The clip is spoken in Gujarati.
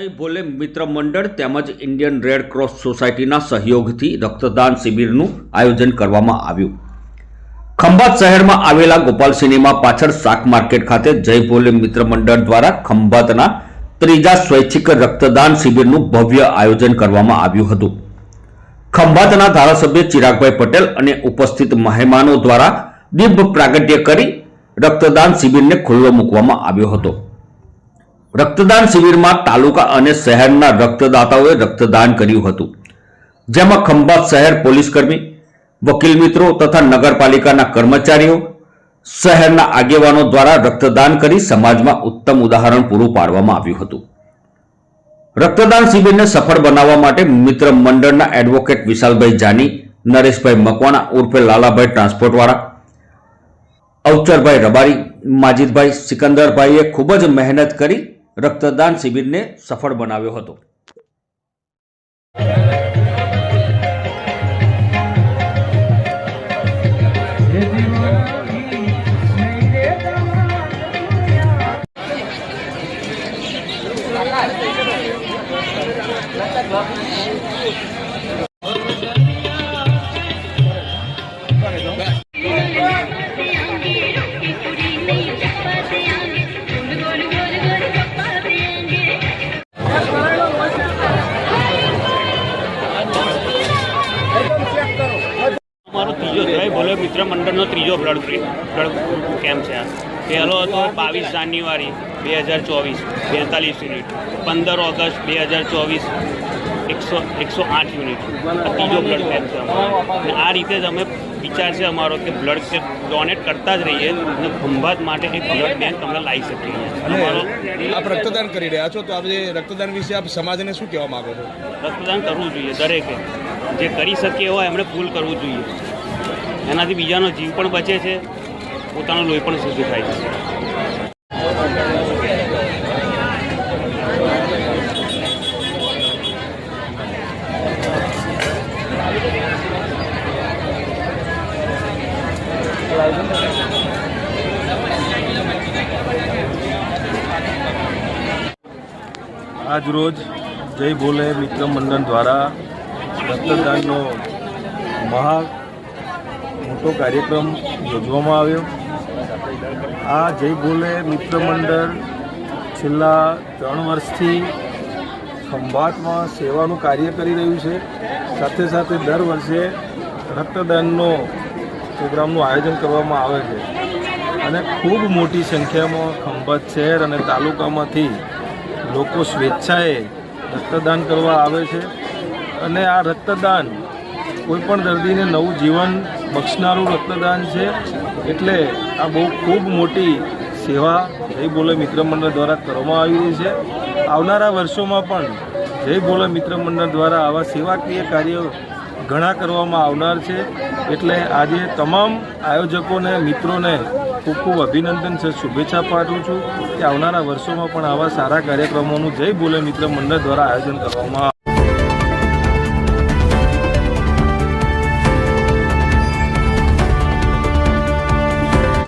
જય ભોલે મિત્ર મંડળ તેમજ ઇન્ડિયન રેડ ક્રોસ સોસાયટીના સહયોગથી રક્તદાન શિબિરનું આયોજન કરવામાં આવ્યું। ખંભાત શહેરમાં આવેલા ગોપાલ સિનેમા પાછળ શાક માર્કેટ ખાતે જય ભોલે મિત્ર મંડળ દ્વારા ખંભાતના ત્રીજા સ્વૈચ્છિક રક્તદાન શિબિરનું ભવ્ય આયોજન કરવામાં આવ્યું હતું। ખંભાતના ધારાસભ્ય ચિરાગભાઈ પટેલ અને ઉપસ્થિત મહેમાનો દ્વારા દીપ પ્રાગટ્ય કરી રક્તદાન શિબિરને ખુલ્લો મૂકવામાં આવ્યો હતો। રક્તદાન શિબિરમાં તાલુકા અને શહેરના રક્તદાતાઓએ રક્તદાન કર્યું હતું, જેમાં ખંભાત શહેર પોલીસકર્મી, વકીલ મિત્રો તથા નગરપાલિકાના કર્મચારીઓ, શહેરના આગેવાનો દ્વારા રક્તદાન કરી સમાજમાં ઉત્તમ ઉદાહરણ પૂરું પાડવામાં આવ્યું હતું। રક્તદાન શિબિરને સફળ બનાવવા માટે મિત્ર મંડળના એડવોકેટ વિશાલભાઈ જાની, નરેશભાઈ મકવાણા ઉર્ફે લાલાભાઈ ટ્રાન્સપોર્ટવાળા, અવચરભાઈ રબારી, માજીદભાઈ સિકંદરભાઈએ ખૂબ જ મહેનત કરી રક્તદાન શિબિરને સફળ બનાવ્યો હતો। અમારો ત્રીજો જય ભોલે મિત્ર મંડળનો ત્રીજો બ્લડ ગ્રુપ કેમ્પ છે। પહેલો હતો 22 જાન્યુઆરી 2024 42 યુનિટ, 15 ઓગસ્ટ 2024 108 યુનિટ। આ ત્રીજો બ્લડ કેમ્પ છે અમારો, અને આ રીતે જ અમે વિચાર છે અમારો કે બ્લડ ડોનેટ કરતા જ રહીએ અને ખંભાત માટે એક બ્લડ બેંક અમે લાવી શકીએ। અમારો આપ રક્તદાન કરી રહ્યા છો, તો આજે રક્તદાન વિશે આપ સમાજને શું કહેવા માંગો છો? રક્તદાન કરવું જોઈએ, દરેકે જે કરી શકીએ હોય એમણે ફૂલ કરવું જોઈએ। એનાથી બીજાનો જીવ પણ બચે છે, પોતાનું લોહી પણ શુદ્ધ થાય છે। આજ રોજ જય ભોલે મિત્ર મંડળ દ્વારા રક્તદાનનો મોટો કાર્યક્રમ યોજવામાં આવ્યો। આ જય ભોલે મિત્ર મંડળ છેલ્લા 3 વર્ષથી ખંભાતમાં સેવાનું કાર્ય કરી રહ્યું છે। સાથે સાથે દર વર્ષે રક્તદાનનો પ્રોગ્રામનું આયોજન કરવામાં આવે છે, અને ખૂબ મોટી સંખ્યામાં ખંભાત શહેર અને તાલુકામાંથી લોકો સ્વેચ્છાએ રક્તદાન કરવા આવે છે, અને આ રક્તદાન કોઈપણ દર્દીને નવું જીવન બક્ષનારું રક્તદાન છે। એટલે આ બહુ ખૂબ મોટી સેવા જય ભોલે મિત્ર મંડળ દ્વારા કરવામાં આવી રહી છે। આવનારા વર્ષોમાં પણ જય ભોલે મિત્ર મંડળ દ્વારા આવા સેવાકીય કાર્યો ઘણા કરવામાં આવનાર છે। એટલે આજે તમામ આયોજકોને, મિત્રોને ખૂબ ખૂબ અભિનંદન છે, શુભેચ્છા પાઠવું છું કે આવનારા વર્ષોમાં પણ આવા સારા કાર્યક્રમોનું જય ભોલે મિત્ર મંડળ દ્વારા આયોજન કરવામાં